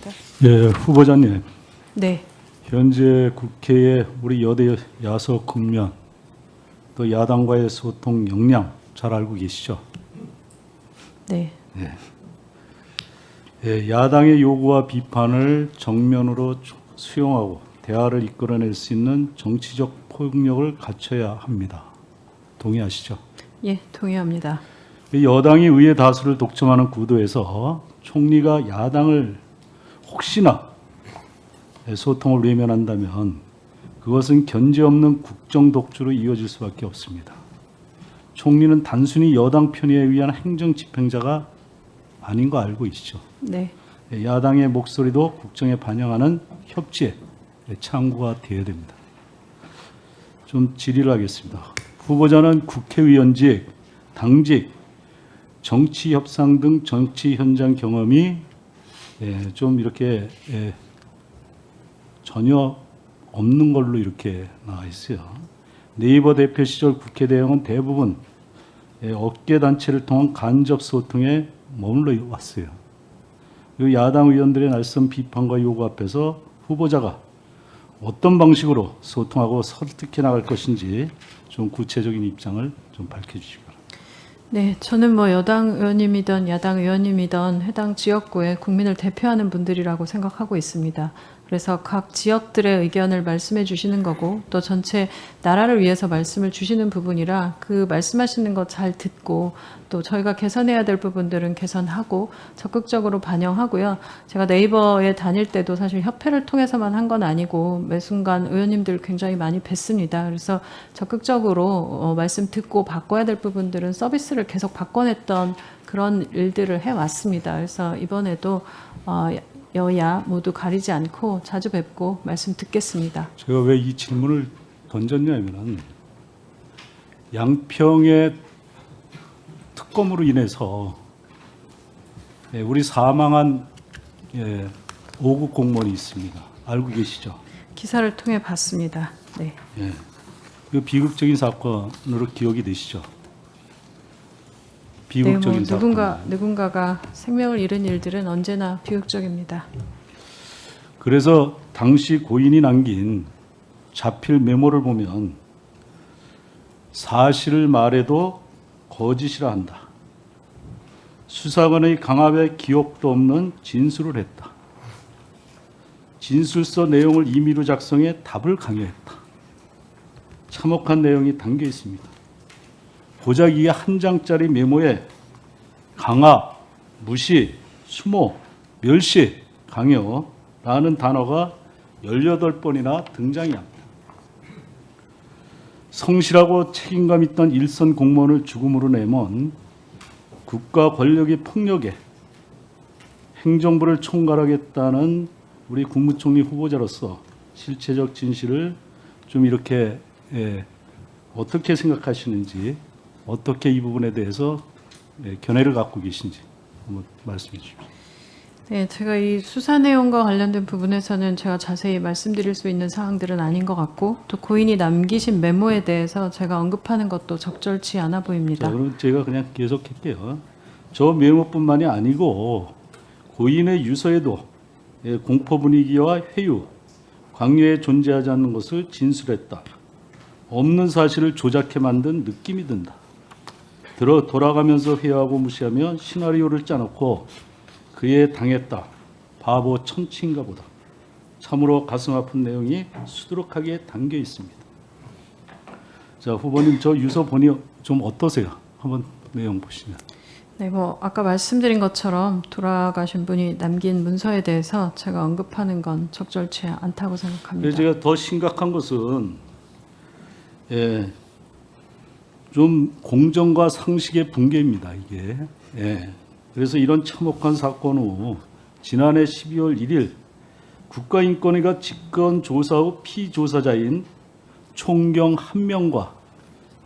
하겠습니다. 예, 후보자님. 네. 현재 국회의 우리 여대 야석 국면 또 야당과의 소통 역량 잘 알고 계시죠? 네. 예, 야당의 요구와 비판을 정면으로 수용하고 대화를 이끌어낼 수 있는 정치적 폭력을 갖춰야 합니다. 동의하시죠? 예, 동의합니다. 여당이 의회 다수를 독점하는 구도에서 총리가 야당을 혹시나 소통을 외면한다면 그것은 견제 없는 국정 독주로 이어질 수밖에 없습니다. 총리는 단순히 여당 편의에 의한 행정 집행자가 아닌 거 알고 계시죠? 네. 야당의 목소리도 국정에 반영하는 협치의 창구가 되어야 됩니다. 좀 질의를 하겠습니다. 후보자는 국회의원직, 당직, 정치 협상 등 정치 현장 경험이 좀 이렇게 전혀 없는 걸로 이렇게 나와 있어요. 네이버 대표 시절 국회 대응은 대부분 업계 단체를 통한 간접 소통에 머물러 왔어요. 그리고 야당 의원들의 날선 비판과 요구 앞에서 후보자가 어떤 방식으로 소통하고 설득해 나갈 것인지 좀 구체적인 입장을 좀 밝혀주시기 바랍니다. 네, 저는 뭐 여당 의원님이든 야당 의원님이든 해당 지역구의 국민을 대표하는 분들이라고 생각하고 있습니다. 그래서 각 지역들의 의견을 말씀해 주시는 거고 또 전체 나라를 위해서 말씀을 주시는 부분이라 그 말씀하시는 거 잘 듣고 또 저희가 개선해야 될 부분들은 개선하고 적극적으로 반영하고요. 제가 네이버에 다닐 때도 사실 협회를 통해서만 한 건 아니고 매 순간 의원님들 굉장히 많이 뵀습니다. 그래서 적극적으로 말씀 듣고 바꿔야 될 부분들은 서비스를 계속 바꿔냈던 그런 일들을 해왔습니다. 그래서 이번에도 여야 모두 가리지 않고 자주 뵙고 말씀 듣겠습니다. 제가 왜 이 질문을 던졌냐면은 양평의 특검으로 인해서 우리 사망한 5급 공무원이 있습니다. 알고 계시죠? 기사를 통해 봤습니다. 네. 그 비극적인 사건으로 기억이 되시죠? 네, 비극적인 뭐 사건. 누군가가 생명을 잃은 일들은 언제나 비극적입니다. 그래서 당시 고인이 남긴 자필 메모를 보면 사실을 말해도 거짓이라 한다. 수사관의 강압에 기억도 없는 진술을 했다. 진술서 내용을 임의로 작성해 답을 강요했다. 참혹한 내용이 담겨 있습니다. 고작 이 한 장짜리 메모에 강압, 무시, 수모, 멸시, 강요라는 단어가 18번이나 등장이 합니다. 성실하고 책임감 있던 일선 공무원을 죽음으로 내몬 국가 권력의 폭력에 행정부를 총괄하겠다는 우리 국무총리 후보자로서 실체적 진실을 좀 이렇게 어떻게 생각하시는지, 어떻게 이 부분에 대해서 견해를 갖고 계신지 한번 말씀해 주십시오. 네, 제가 이 수사 내용과 관련된 부분에서는 제가 자세히 말씀드릴 수 있는 사항들은 아닌 것 같고 또 고인이 남기신 메모에 대해서 제가 언급하는 것도 적절치 않아 보입니다. 자, 그럼 제가 그냥 계속할게요. 저 메모뿐만이 아니고 고인의 유서에도 공포 분위기와 회유, 광려에 존재하지 않는 것을 진술했다. 없는 사실을 조작해 만든 느낌이 든다. 돌아가면서 회유하고 무시하며 시나리오를 짜놓고 그에 당했다. 바보 천치인가 보다. 참으로 가슴 아픈 내용이 수두룩하게 담겨 있습니다. 자, 후보님 저 유서 보니 좀 어떠세요? 한번 내용 보시면. 네, 뭐 아까 말씀드린 것처럼 돌아가신 분이 남긴 문서에 대해서 제가 언급하는 건 적절치 않다고 생각합니다. 그래서 제가 더 심각한 것은 좀 공정과 상식의 붕괴입니다. 이게. 그래서 이런 참혹한 사건 후 지난해 12월 1일 국가인권위가 직권 조사 후 피조사자인 총경 1명과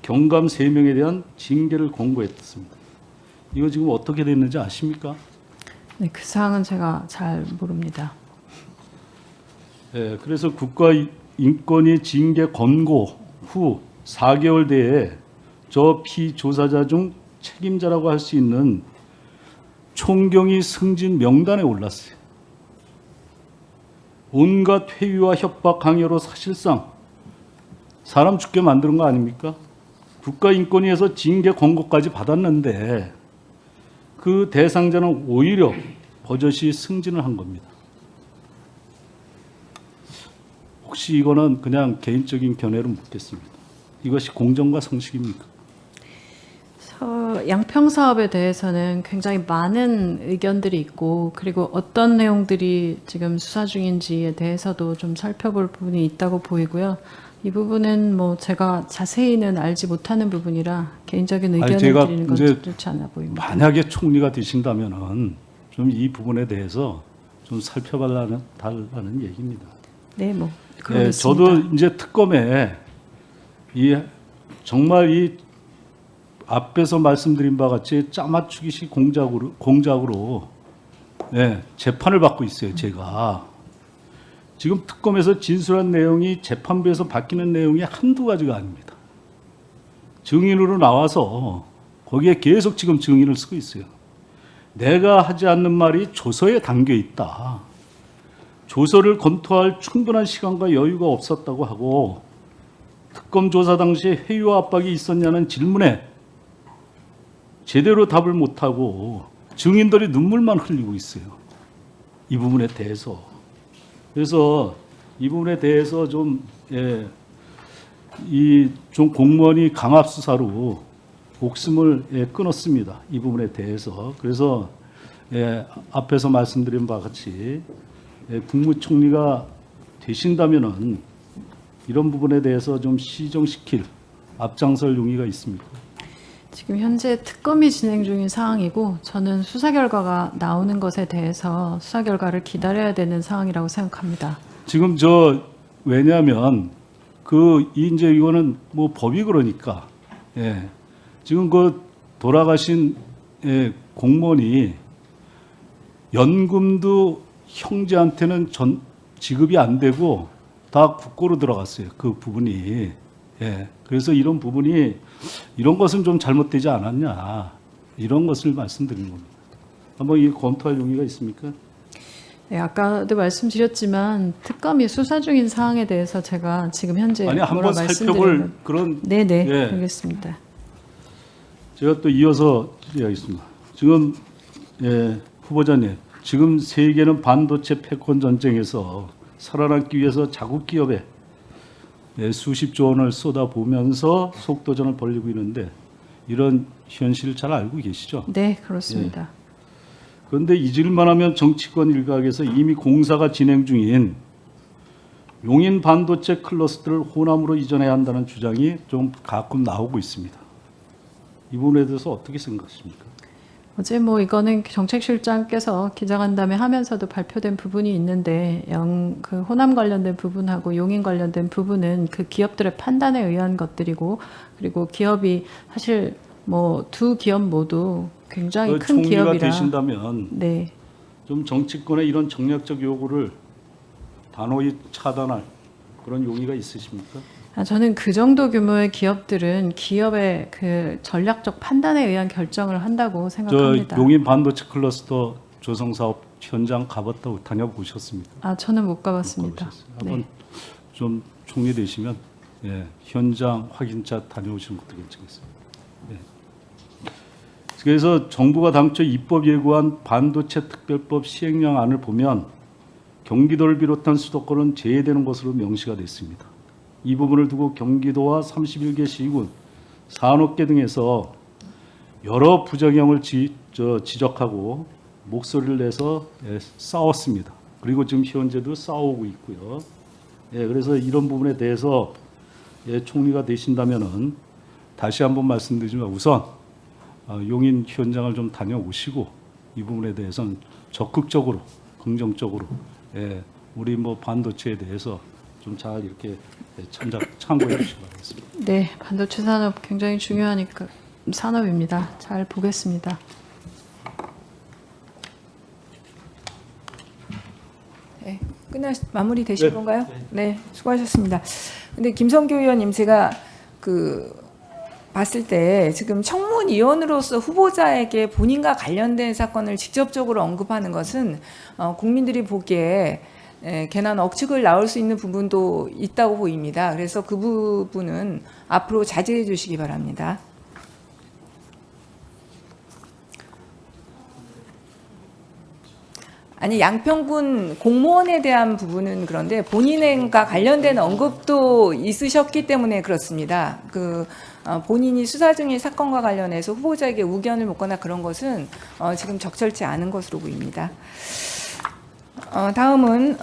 경감 3명에 대한 징계를 공고했습니다. 이거 지금 어떻게 됐는지 아십니까? 네, 그 사항은 제가 잘 모릅니다. 그래서 국가인권위 징계 권고 후 4개월 내에 저 피조사자 중 책임자라고 할 수 있는 총경위 승진 명단에 올랐어요. 온갖 회유와 협박, 강요로 사실상 사람 죽게 만드는 거 아닙니까? 국가인권위에서 징계 권고까지 받았는데 그 대상자는 오히려 버젓이 승진을 한 겁니다. 혹시 이거는 그냥 개인적인 견해로 묻겠습니다. 이것이 공정과 상식입니까? 양평 사업에 대해서는 굉장히 많은 의견들이 있고 그리고 어떤 내용들이 지금 수사 중인지에 대해서도 좀 살펴볼 부분이 있다고 보이고요. 이 부분은 뭐 제가 자세히는 알지 못하는 부분이라 개인적인 의견을 제가 드리는 건 이제 적절치 않아 보입니다. 만약에 총리가 되신다면은 좀 이 부분에 대해서 좀 살펴달라는 얘기입니다. 네, 뭐 예, 그러겠습니다. 저도 이제 특검에 정말 이 앞에서 말씀드린 바와 같이 짜맞추기식 공작으로 예, 재판을 받고 있어요. 제가 지금 특검에서 진술한 내용이 재판부에서 바뀌는 내용이 한두 가지가 아닙니다. 증인으로 나와서 거기에 계속 지금 증인을 쓰고 있어요. 내가 하지 않는 말이 조서에 담겨 있다. 조서를 검토할 충분한 시간과 여유가 없었다고 하고 특검 조사 당시에 회유와 압박이 있었냐는 질문에 제대로 답을 못하고 증인들이 눈물만 흘리고 있어요. 이 부분에 대해서. 그래서 이 부분에 대해서 좀 공무원이 강압 수사로 목숨을 끊었습니다. 이 부분에 대해서. 그래서 앞에서 말씀드린 바와 같이 국무총리가 되신다면은 이런 부분에 대해서 좀 시정시킬 앞장설 용의가 있습니다. 지금 현재 특검이 진행 중인 사항이고 저는 수사 결과가 나오는 것에 대해서 수사 결과를 기다려야 되는 상황이라고 생각합니다. 지금 왜냐하면 이제 이거는 뭐 법이 그러니까 지금 돌아가신 공무원이 연금도 형제한테는 지급이 안 되고 다 국고로 들어갔어요. 그 부분이. 그래서 이런 부분이 이런 것은 좀 잘못되지 않았냐 이런 것을 말씀드리는 겁니다. 한번 이 검토할 용의가 있습니까? 네, 아까도 말씀드렸지만 특검이 수사 중인 사항에 대해서 제가 지금 현재 아니 한번 살펴볼 그런 네네 알겠습니다. 제가 또 이어서 질의하겠습니다. 지금 후보자님 지금 세계는 반도체 패권 전쟁에서 살아남기 위해서 자국 기업에 수십조 원을 쏟아부으면서 속도전을 벌이고 있는데 이런 현실을 잘 알고 계시죠? 네, 그렇습니다. 그런데 잊을만 하면 정치권 일각에서 이미 공사가 진행 중인 용인 반도체 클러스터를 호남으로 이전해야 한다는 주장이 좀 가끔 나오고 있습니다. 이 부분에 대해서 어떻게 생각하십니까? 어제 이거는 정책실장께서 기자간담회 하면서도 발표된 부분이 있는데 그 호남 관련된 부분하고 용인 관련된 부분은 그 기업들의 판단에 의한 것들이고 그리고 기업이 사실 두 기업 모두 굉장히 큰 총리가 기업이라 되신다면 네. 좀 정치권의 이런 정략적 요구를 단호히 차단할 그런 용의가 있으십니까? 저는 그 정도 규모의 기업들은 기업의 그 전략적 판단에 의한 결정을 한다고 생각합니다. 용인 반도체 클러스터 조성 사업 현장 가봤다고 다녀보셨습니까? 저는 못 가봤습니다. 한번 좀 총리 되시면 현장 확인차 다녀오시는 것도 괜찮겠습니다. 그래서 정부가 당초 입법 예고한 반도체 특별법 시행령안을 보면 경기도를 비롯한 수도권은 제외되는 것으로 명시가 됐습니다. 이 부분을 두고 경기도와 31개 시군, 산업계 등에서 여러 부작용을 지적하고 목소리를 내서 싸웠습니다. 그리고 지금 현재도 싸우고 있고요. 그래서 이런 부분에 대해서 총리가 되신다면은 다시 한번 말씀드리지만 우선 용인 현장을 좀 다녀오시고 이 부분에 대해서는 적극적으로, 긍정적으로 우리 반도체에 대해서 좀 잘 이렇게 참고해 주시기 바라겠습니다. 네, 반도체 산업 굉장히 중요하니까 산업입니다. 잘 보겠습니다. 네, 마무리 되신 건가요? 네, 수고하셨습니다. 근데 김성교 의원님 제가 봤을 때 지금 청문위원으로서 후보자에게 본인과 관련된 사건을 직접적으로 언급하는 것은 국민들이 보기에 괜한 억측을 나올 수 있는 부분도 있다고 보입니다. 그래서 그 부분은 앞으로 자제해 주시기 바랍니다. 아니 양평군 공무원에 대한 부분은 그런데 본인과 관련된 언급도 있으셨기 때문에 그렇습니다. 본인이 수사 중인 사건과 관련해서 후보자에게 우견을 묻거나 그런 것은 지금 적절치 않은 것으로 보입니다. 다음은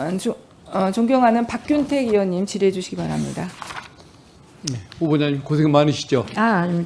존경하는 박균택 의원님 질의해 주시기 바랍니다. 후보자님 고생 많으시죠? 아닙니다.